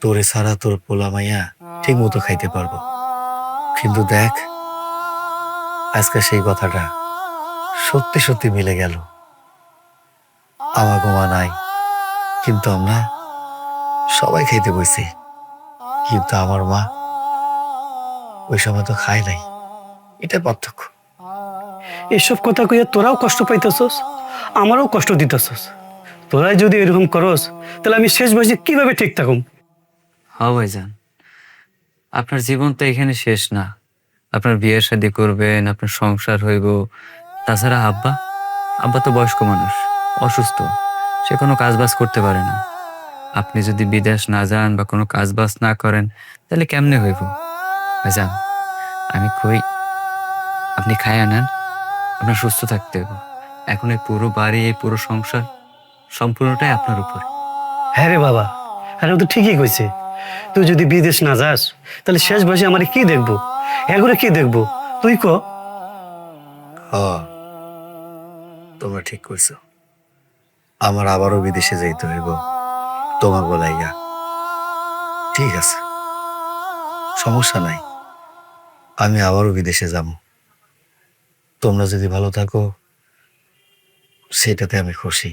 তোরে ছাড়া তোর পোলা মাইয়া ঠিক মতো খাইতে পারবো। কিন্তু দেখ, আজকে সেই কথাটা সত্যি সত্যি মিলে গেল। আমার মা নাই, কিন্তু আমরা সবাই খাইতে বসছি, কিন্তু আমার মা ওই সময় তো খায় নাই। এটা পার্থক্য। এসব কথা কইয়া তোরাও কষ্ট পাইতেছস, আমারও কষ্ট দিতেছস। তোরাই যদি এরকম করস, তাহলে আমি শেষ বয়সে কিভাবে ঠিক থাকুম? হ্যাঁ ভাইজান, আপনার জীবন তো এখানে শেষ না। আপনার বিয়ে শাদী করবেন, আপনার সংসার হইব। তাছাড়া আব্বা তো বয়স্ক মানুষ, অসুস্থ, সে কোনো কাজবাজ করতে পারে না। আপনি যদি বিদেশ না যান বা কোনো কাজবাজ না করেন, তাহলে কেমনে হইব? ভাইজান, আমি কই, আপনি খায়া নেন, আপনার সুস্থ থাকতে হবে। এখন এই পুরো বাড়ি, এই পুরো সংসার সম্পূর্ণটাই আপনার উপরে। হ্যাঁ রে বাবা, আরে ও তো ঠিকই কইছে। তুই যদি বিদেশ না যাস, তাহলে শেষ বয়সে আমার কি দেখবো? এগুলো কি দেখবো তুই ক? তোমরা ঠিক কইছো, আমার আবারও বিদেশে যাইতে হইব তোমার বলাইয়া। ঠিক আছে, সমস্যা নাই, আমি আবারও বিদেশে যাব। তোমরা যদি ভালো থাকো সেটাতে আমি খুশি।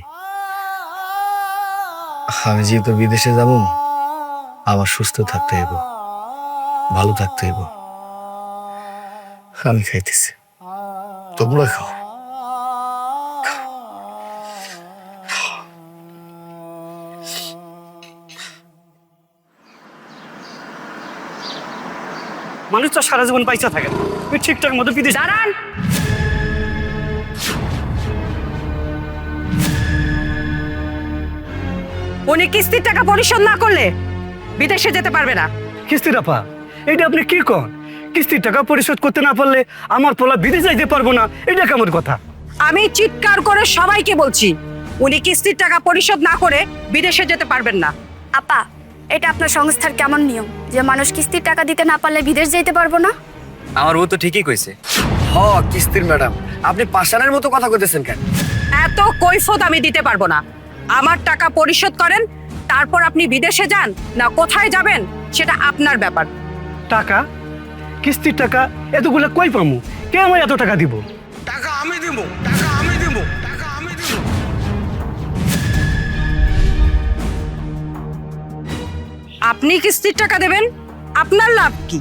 আমি যেহেতু বিদেশে যাব, আমার সুস্থ থাকতে হইব, ভালো থাকতে হইব। আমি খাইতেছি, তোমরা খাও। মানুষ তো সারা জীবন পয়সা থাকে না, তুই ঠিকঠাক মতো বিদেশ। দাঁড়ান। উনি কিস্তির টাকা পরিশোধ না করলে বিদেশে যেতে পারবে না। কিস্তির আপা, এটা আপনি কি কন? কিস্তির টাকা পরিশোধ করতে না পারলে আমার পোলা বিদেশ যাইতে পারবো না, এটা কেমন কথা? আমি চিৎকার করে সবাইকে বলছি, উনি কিস্তির টাকা পরিশোধ না করে বিদেশে যেতে পারবেন না। আপা, এটা আপনার সংস্থার কেমন নিয়ম যে মানুষ কিস্তির টাকা দিতে না পারলে বিদেশ যেতে পারবো না? আমার বউ তো ঠিকই কইছে। হ কিস্তির ম্যাডাম, আপনি পাষাণের মতো কথা কইতেছেন কেন? এত কৈফত আমি দিতে পারবো না। আমার টাকা পরিশোধ করেন, তারপর আপনি বিদেশে যান না কোথায় যাবেন সেটা আপনার ব্যাপার। টাকা? কিস্তির টাকা এতগুলো কই পামু? কে আমার এত টাকা দিব? টাকা আমি দিব, টাকা আমি দিব, টাকা আমি দিব। আপনি কিস্তির টাকা দেবেন, আপনার লাভ কি?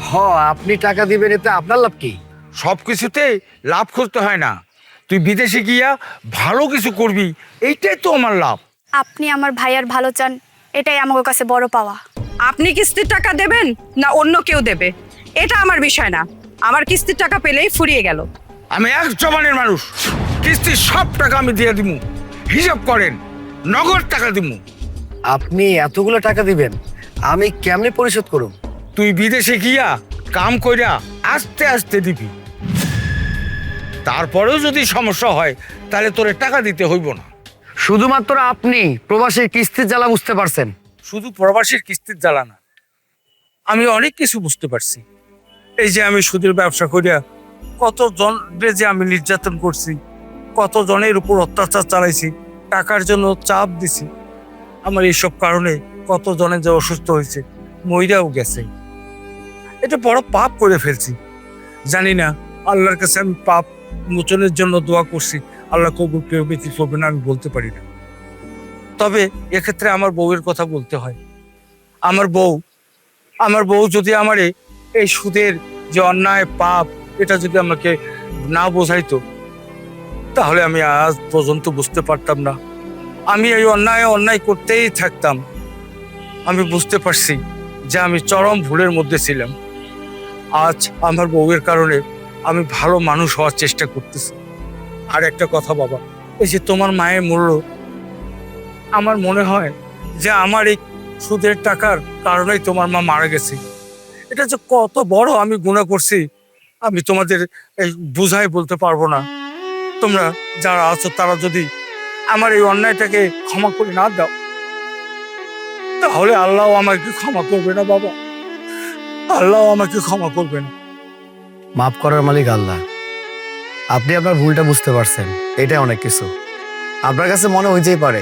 হ আপনি টাকা দিবেন, এতে আপনার লাভ কি? সব কিছুতে লাভ খুঁজতে হয় না, তুই বিদেশে গিয়া ভালো কিছু করবি, এইটাই তো আমার লাভ। আপনি আমার ভাইয়ার ভালো চান, এটাই আমার কাছে বড় পাওয়া। আপনি কিস্তির টাকা দেবেন না অন্য কেউ দেবে এটা আমার বিষয় না। আমার কিস্তির টাকা পেলেই ফুরিয়ে গেল। আমি এক জবানের মানুষ, কিস্তির সব টাকা আমি দিয়ে দিব, হিসাব করেন, নগদ টাকা দিব। আপনি এতগুলো টাকা দিবেন, আমি কেমনে পরিশোধ করুম? তুই বিদেশে গিয়া কাম কইরা আস্তে আস্তে দিবি, তারপরেও যদি সমস্যা হয় তাহলে তোরে টাকা দিতে হইব না। শুধুমাত্র আপনি প্রবাসীর কিস্তির জ্বালা বুঝতে পারছেন। শুধু প্রবাসীর কিস্তির জ্বালা না, আমি অনেক কিছু বুঝতে পারছি। এই যে আমি সুদের ব্যবসা করিয়া কত জনরে যে আমি নির্যাতন করছি, কত জনের উপর অত্যাচার চালাইছি, টাকার জন্য চাপ দিছি। আমার এইসব কারণে কত জনের যে অসুস্থ হয়েছে, মইরাও গেছে। এটা বড় পাপ করে ফেলছি। জানি না আল্লাহর কাছে আমি পাপ মোচনের জন্য দোয়া করছি, আল্লাহ কবুল কেউ ব্যতীত করবে না আমি বলতে পারি না। তবে এক্ষেত্রে আমার বউয়ের কথা বলতে হয়। আমার বউ যদি আমারে এই সুদের যে অন্যায় পাপ এটা যদি আমাকে না বোঝাইতো, তাহলে আমি আজ পর্যন্ত বুঝতে পারতাম না। আমি এই অন্যায় করতেই থাকতাম। আমি বুঝতে পারছি যে আমি চরম ভুলের মধ্যে ছিলাম। আজ আমার বউয়ের কারণে আমি ভালো মানুষ হওয়ার চেষ্টা করতেছি। আর একটা কথা বাবা, এই যে তোমার মায়ের মূল্য, আমার মনে হয় যে আমার এই সুদের টাকার কারণেই তোমার মা মারা গেছে। এটা যে কত বড় আমি গুনাহ করছি আমি তোমাদের এই বুঝাই বলতে পারবো না। তোমরা যারা আছো তারা যদি আমার এই অন্যায়টাকে ক্ষমা করে না দাও, তাহলে আল্লাহ আমাকে ক্ষমা করবে না বাবা, আল্লাহ আমাকে ক্ষমা করবে না। মাফ করার মালিক আল্লাহ। আপনি আপনার ভুলটা বুঝতে পারছেন, এটাই অনেক কিছু। আপনার কাছে মনে হইতেই পারে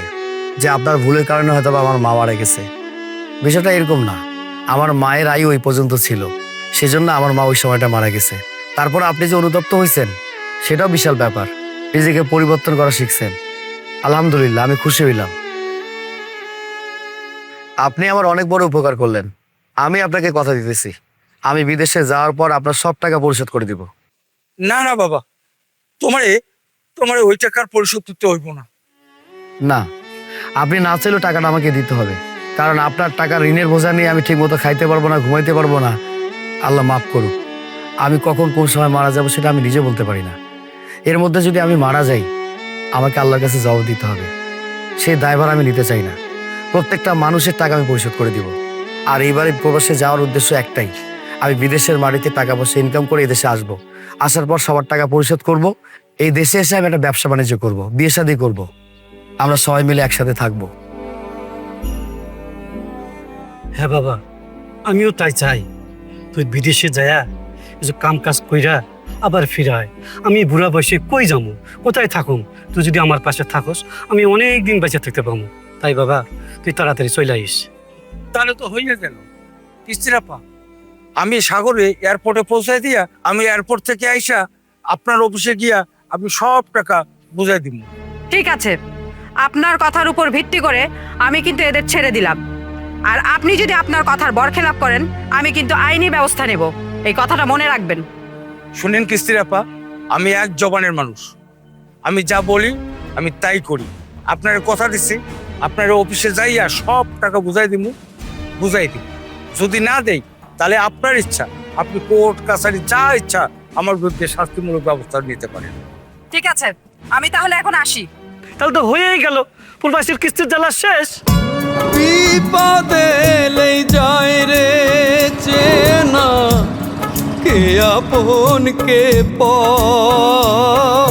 যে আপনার ভুলের কারণে হয়তো বা আমার মা মারা গেছে। বিষয়টা এরকম না। আমার মায়ের আয়ু ওই পর্যন্ত ছিল, সেজন্য আমার মা ওই সময়টা মারা গেছে। তারপর আপনি যে অনুতপ্ত হয়েছেন সেটাও বিশাল ব্যাপার। নিজেকে পরিবর্তন করা শিখছেন, আলহামদুলিল্লাহ, আমি খুশি হইলাম। আপনি আমার অনেক বড় উপকার করলেন। আমি আপনাকে কথা দিতেছি, আমি বিদেশে যাওয়ার পর আপনার সব টাকা পরিশোধ করে দিব। না না বাবা, তোমারে ওই টাকার পরিশোধ করতে হইব না। না, আপনি না চাইলেও টাকাটা আমাকে দিতে হবে, কারণ আপনার টাকা ঋণের বোঝা নিয়ে আমি ঠিক মতো খাইতে পারবো না, ঘুমাইতে পারবো না। আল্লাহ মাফ করুক, আমি কখন কোন সময় মারা যাবো সেটা আমি নিজে বলতে পারি না। এর মধ্যে যদি আমি মারা যাই, আমাকে আল্লাহর কাছে জবাব দিতে হবে। সেই দায়ভার আমি নিতে চাই না। প্রত্যেকটা মানুষের টাকা আমি পরিশোধ করে দিব। আর এইবারে প্রবাসে যাওয়ার উদ্দেশ্য একটাই, আমি বিদেশের মাটিতে টাকা পয়সা ইনকাম করে এই দেশে আসবো। আসার পর সবার টাকা পরিশোধ করব। এই দেশে এসে আমি একটা ব্যবসা বাণিজ্য করব, বিয়ে শাদী করব, আমরা সবাই মিলে একসাথে থাকবো। হ্যাঁ বাবা, আমিও তাই চাই। তুই বিদেশে যায়া কিছু কাম কাজ কইরা আবার ফিরায়। আমি বুড়া বয়সে কই যাবো, কোথায় থাকুম? তুই যদি আমার পাশে থাকস আমি অনেক দিন বেঁচে থাকতে পারবো। তাই বাবা, তুই তাড়াতাড়ি চলে আইস। তাহলে তো হইয়া গেল। কিস্তিরাপা, আমি সাগরে এয়ারপোর্টে পৌঁছাই দিয়া আমি এয়ারপোর্ট থেকে আইসা আপনার অফিসে গিয়া আমি সব টাকা বুঝাই দিব। ঠিক আছে, আপনার কথার উপর ভিত্তি করে আমি কিন্তু এদের ছেড়ে দিলাম। আর আপনি যদি আপনার কথার বরখেলাপ করেন আমি কিন্তু আইনি ব্যবস্থা নেব, এই কথাটা মনে রাখবেন। শুনেন কিস্তিরাপা, আমি এক জবানের মানুষ, আমি যা বলি আমি তাই করি। আপনার কথা দিচ্ছি, আপনার অফিসে যাইয়া সব টাকা বুঝাই দিব। যদি না দেই তাহলে আপনার ইচ্ছা, আপনি কোর্ট কাছারি যা ইচ্ছা আমার বিরুদ্ধে শাস্তিমূলক ব্যবস্থা নিতে পারেন। ঠিক আছে, আমি তাহলে এখন আসি। তাহলে তো হয়েই গেল, প্রবাসীর কিস্তির জ্বালা শেষ। বিপদে এলেই যায় রে চেনা, কে আপন কে পর।